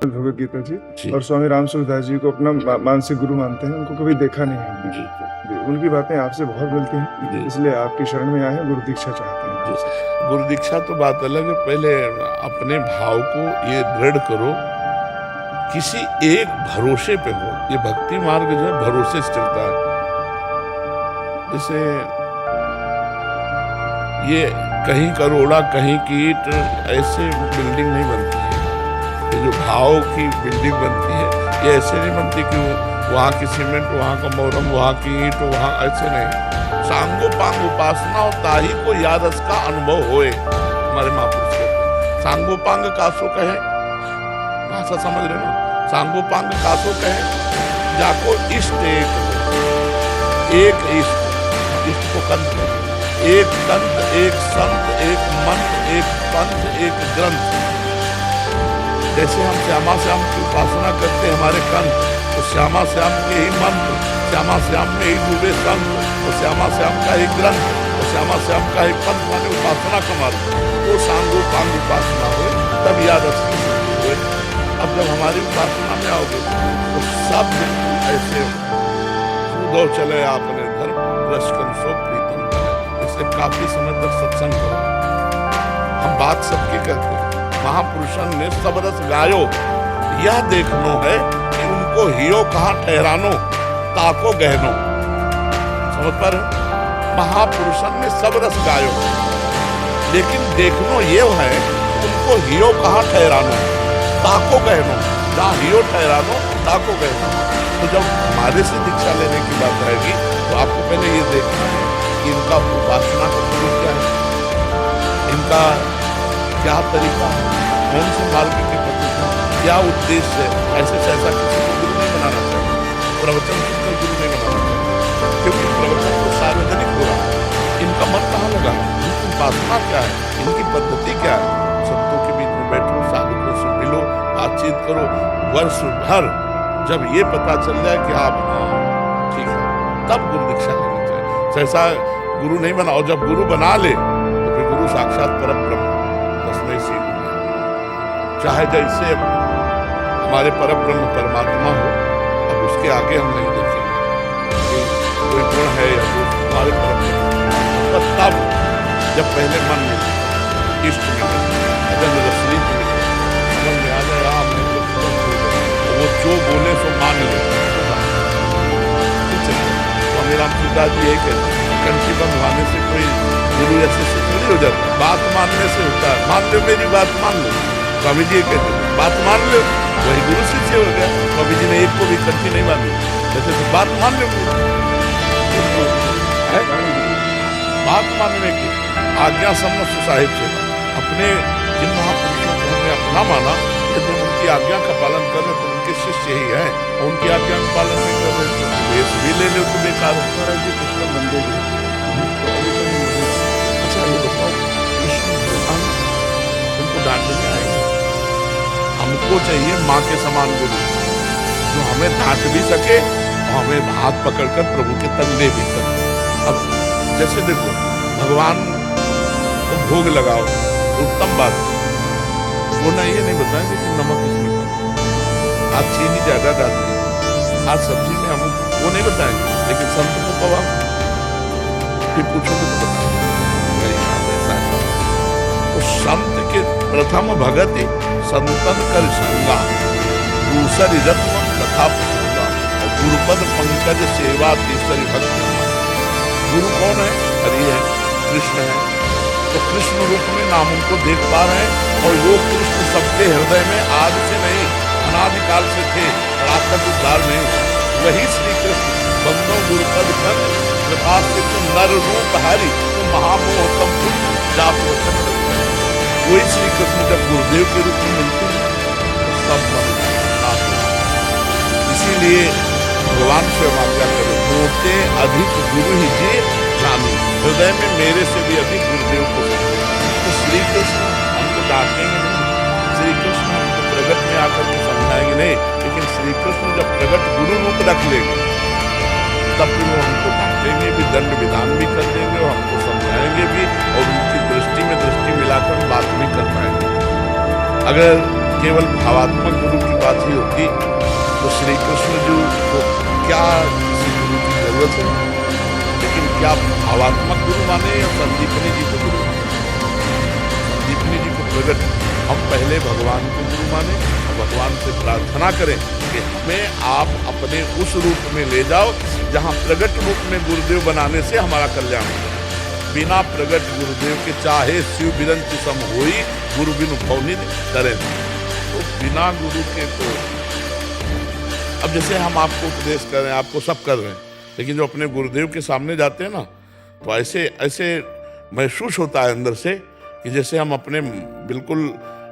भगवत गीता जी जी। और स्वामी राम सूरदास जी को अपना मानसिक गुरु मानते हैं। उनको कभी देखा नहीं है हमने। जी, जी, उनकी बातें आपसे बहुत मिलती हैं, जी, इसलिए आपकी शरण में आए हैं, गुरु दीक्षा चाहते हैं। जी। गुरु दीक्षा तो बात अलग है, पहले अपने भाव को ये दृढ़ करो, किसी एक भरोसे पे हो। ये भक्ति मार्ग जो है भरोसे से चलता है। जैसे ये कहीं करोड़ा कहीं कीट, ऐसे बिल्डिंग नहीं बनती है। ये जो भाव की बिल्डिंग बनती है, ये ऐसे नहीं बनती कि वहाँ की सीमेंट, वहाँ का मोरम, वहाँ की ईंट, वहाँ ऐसे नहीं। सांगो पांग उपासना और ताही को याद का अनुभव होए, हमारे महापुरुष कहते हैं। सांगो पांग कासो कहे, भाषा समझ रहे ना? सांगो पांग कासो कहे, जाको इष्ट एक इष्ट, इष्ट को कंत, एक कंत, एक संत, एक मंत्र, एक पंथ, एक ग्रंथ। जैसे हम श्यामा श्याम की उपासना करते हैं, हमारे कंठ तो श्यामा श्याम के ही मंत्र, श्यामा श्याम में ही डूबे संत, और श्यामा श्याम का ही ग्रंथ, और श्यामा श्याम का ही पंथ, माने उपासना का मार्ग। वो सांगो पांग उपासना हुए, तब याद हुए। अब जब हमारी उपासना में आओगे तो सब ऐसे दौड़ चले आपने धर्म रसकन सो प्रीतम करे। इसलिए काफी समय तक सत्संग करो। हम बात सबकी करते हैं, महापुरुषन ने सब रस गायो, यह देखनो है कि उनको हियो कहाँ ठहरानो, ताको गहनो। समझ पर महापुरुषन ने सब रस गायो, लेकिन देखनो ये है उनको हियो कहाँ ठहरानो, ताको गहनो। जहाँ हियो ठहरानो, ताको गहनो। तो जब हमारे से दीक्षा लेने की बात रहेगी तो आपको पहले ये देखना है कि इनका उपासना का स्वरूप क्या है, इनका क्या तरीका है, कौन से मार्ग के प्रति क्या उद्देश्य है। ऐसे से ऐसा किसी को गुरु नहीं बनाना चाहिए, प्रवचन सुनकर गुरु नहीं बनाना चाहिए, क्योंकि प्रवचन तो सार्वजनिक हो रहा है। इनका मन कहाँ लगा, इनकी उपासना क्या है, इनकी पद्धति क्या है। संतों के बीच में बैठो, साधुओं से मिलो, बातचीत करो। वर्ष भर जब ये पता चल जाए कि आप ठीक है, तब गुरु दीक्षा लेनी चाहिए। ऐसा गुरु नहीं बनाओ, जब गुरु बना ले तो फिर गुरु साक्षात परब्रह्म, तस्मै श्री गुरु। चाहे जैसे हमारे परब्रह्म परमात्मा हो, अब उसके आगे हम नहीं देखेंगे कि कोई गुण है या कुछ, हमारे परब्रह्म। तब जब पहले मन में इष्ट में अजन रसनी में समझ में आ जाए, आपने वो जो बोले सो मान ले। स्वामी राम सूरदास जी एक कंठी बंधवाने से कोई गुरु या शिष्य थोड़ी हो जाता, बात मानने से होता है। मान लो मेरी बात मान लो, स्वामी जी कहते हैं बात मान लो, वही गुरु शिष्य हो गया। स्वामी जी ने एक को भी कंठी नहीं बांधी, जैसे तो बात मान लो, बात मानने की आज्ञा सम्मत सुसाहिब से अपने जिन महापुरुषों को हमने अपना माना, यदि उनकी आज्ञा का पालन कर रहे तो उनके शिष्य ही है, और उनकी आज्ञा का पालन नहीं कर रहे तो वेश भी ले लो तो बेकार है। जी पुस्तक बंदे अच्छा ये बताओ, कृष्ण भगवान उनको डांटने में आएंगे? हमको चाहिए माँ के समान गुरु, जो हमें डांट भी सके और हमें हाथ पकड़कर प्रभु के तक ले भी सके। अब जैसे देखो, भगवान को भोग लगाओ, उत्तम बात, वो ना ये नहीं बताएंगे कि नमक इसमें आज चीनी ज्यादा डालती है, आज सब्जी में हम वो नहीं बताएंगे, लेकिन संत को पवा फिर पूछोगे तो बताएंगे ऐसा है। तो संत के प्रथम भगति संतन कर संगा, दूसरी रत्न तथा प्रसंगा, और गुरुपद पंकज सेवा तीसरी भक्ति। गुरु कौन है? हरि है, कृष्ण है। तो कृष्ण रूप में नाम उनको देख पा रहे हैं, और वो कृष्ण सबके हृदय में आज से नहीं अनादिकाल से थे, रात उद्धार नहीं। वही श्री कृष्ण बंदो गुरुपद कर कृपा से तुम नर रूप हरि तुम महामोहतम जाप वचन। वही श्री कृष्ण जब गुरुदेव के रूप में मिलते हैं तो सब मन नाश होता। इसीलिए भगवान से आज्ञा करो, मोटे अधिक गुरु ही जी जानी, हृदय में मेरे से भी अधिक गुरुदेव को समझे। तो श्री कृष्ण हमको डांटेंगे नहीं, श्री कृष्ण हमको प्रगट में आकर के समझाएंगे नहीं, लेकिन श्री कृष्ण जब प्रगट गुरु रूप रख लेंगे तब फिर वो हमको डांटेंगे भी, दंड विधान भी कर देंगे, और हमको समझाएंगे भी, और उनकी दृष्टि में दृष्टि मिलाकर बात भी कर पाएंगे। अगर केवल भावात्मक गुरु की बात ही होती तो श्री कृष्ण जी को क्या किसी गुरु की जरूरत है, लेकिन क्या भावात्मक गुरु माने या संदीपनी जी को गुरु माने? संदीपनी जी को प्रगट, हम पहले भगवान को गुरु माने और भगवान से प्रार्थना करें कि हमें आप अपने उस रूप में ले जाओ जहां प्रगट रूप में गुरुदेव बनाने से हमारा कल्याण हो। बिना प्रगट गुरुदेव के चाहे शिव बिरंच सम होई, गुरु बिनु भवनि करें। तो बिना गुरु के तो अब जैसे हम आपको उपदेश कर रहे हैं, आपको सब कर रहे हैं, लेकिन जो अपने गुरुदेव के सामने जाते हैं ना, तो ऐसे ऐसे महसूस होता है अंदर से कि जैसे हम अपने बिल्कुल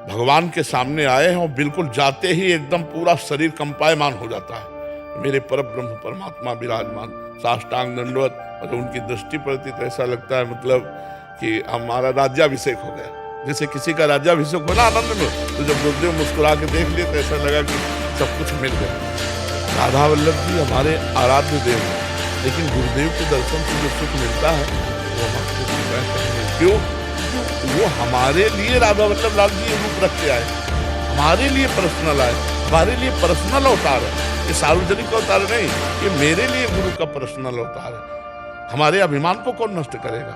भगवान के सामने आए हैं और बिल्कुल जाते ही एकदम पूरा शरीर कंपायमान हो जाता है। मेरे परब्रह्म परमात्मा विराजमान, साष्टांग दंडवत, और उनकी दृष्टि पड़ती तो ऐसा लगता है मतलब कि हमारा राज्याभिषेक हो गया। जैसे किसी का राज्याभिषेक हो ना आनंद में, तो जब गुरुदेव मुस्कुरा के देख लिए तो ऐसा लगा कि सब कुछ मिल गया। राधा वल्लभ जी हमारे आराध्य देव हैं, लेकिन गुरुदेव के दर्शन से जो सुख मिलता है वो हम आपको कहेंगे। क्यों? वो हमारे लिए राधा वल्लभ लाल जी रूप रख के आए, हमारे लिए पर्सनल आए, हमारे लिए पर्सनल अवतार है। ये सार्वजनिक अवतार नहीं, ये मेरे लिए गुरु का पर्सनल अवतार है। हमारे अभिमान को कौन नष्ट करेगा?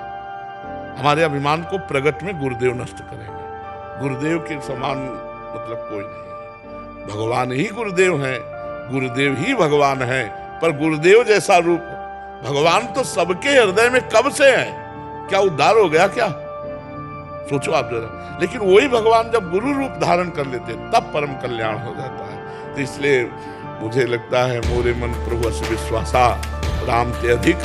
हमारे अभिमान को प्रगट में गुरुदेव नष्ट करेंगे। गुरुदेव के समान मतलब कोई नहीं। भगवान ही गुरुदेव हैं, गुरुदेव ही भगवान हैं, पर गुरुदेव जैसा रूप भगवान तो सबके हृदय में कब से है। क्या उद्धार हो गया क्या? सोचो आप जरा। लेकिन वही भगवान जब गुरु रूप धारण कर लेते तब परम कल्याण हो जाता है। तो इसलिए मुझे लगता है मोरे मन प्रभु अस विश्वासा, राम ते अधिक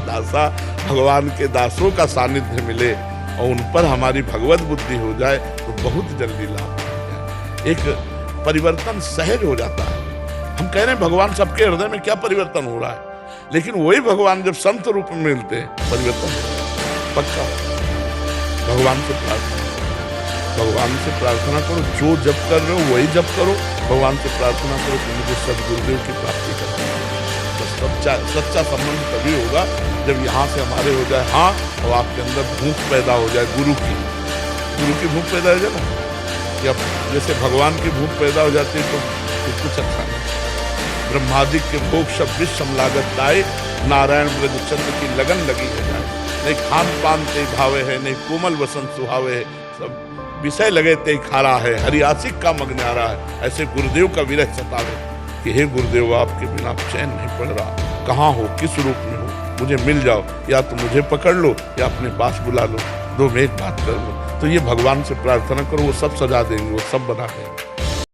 दासा, भगवान के दासों का सानिध्य मिले और उन पर हमारी भगवत बुद्धि हो जाए तो बहुत जल्दी लाभ हो जाए। एक परिवर्तन सहज हो जाता है। हम कह रहे हैं भगवान सबके हृदय में क्या परिवर्तन हो रहा है, लेकिन वही भगवान जब संत रूप में मिलते हैं परिवर्तन पक्का। भगवान से प्रार्थना करो, जो जप कर रहे हो वही जप करो, भगवान से प्रार्थना करो कि मुझे सद्गुरुदेव की प्राप्ति करना है। सच्चा संबंध तभी होगा जब यहाँ से हमारे हो जाए हाँ, और आपके अंदर भूख पैदा हो जाए गुरु की भूख पैदा हो जाए ना, कि अब जैसे भगवान की भूख पैदा हो जाती है तो कुछ अच्छा नहीं। ब्रह्मादि के भोग सब विश्व लागत दाए, नारायण ब्रज चंद्र की लगन लगी है जाए। नहीं खान पान ते भावे है, नहीं कोमल वसंत सुहावे है, सब विषय लगे ते खारा है, हरियासिक का मग्नारा है। ऐसे गुरुदेव का विरह सतावे कि हे गुरुदेव आपके बिना चैन नहीं पड़ रहा, कहाँ हो, किस रूप में हो, मुझे मिल जाओ, या तो मुझे पकड़ लो या अपने पास बुला लो, दो में एक बात कर लो। तो ये भगवान से प्रार्थना करो, वो सब सजा देंगे, वो सब बना देंगे।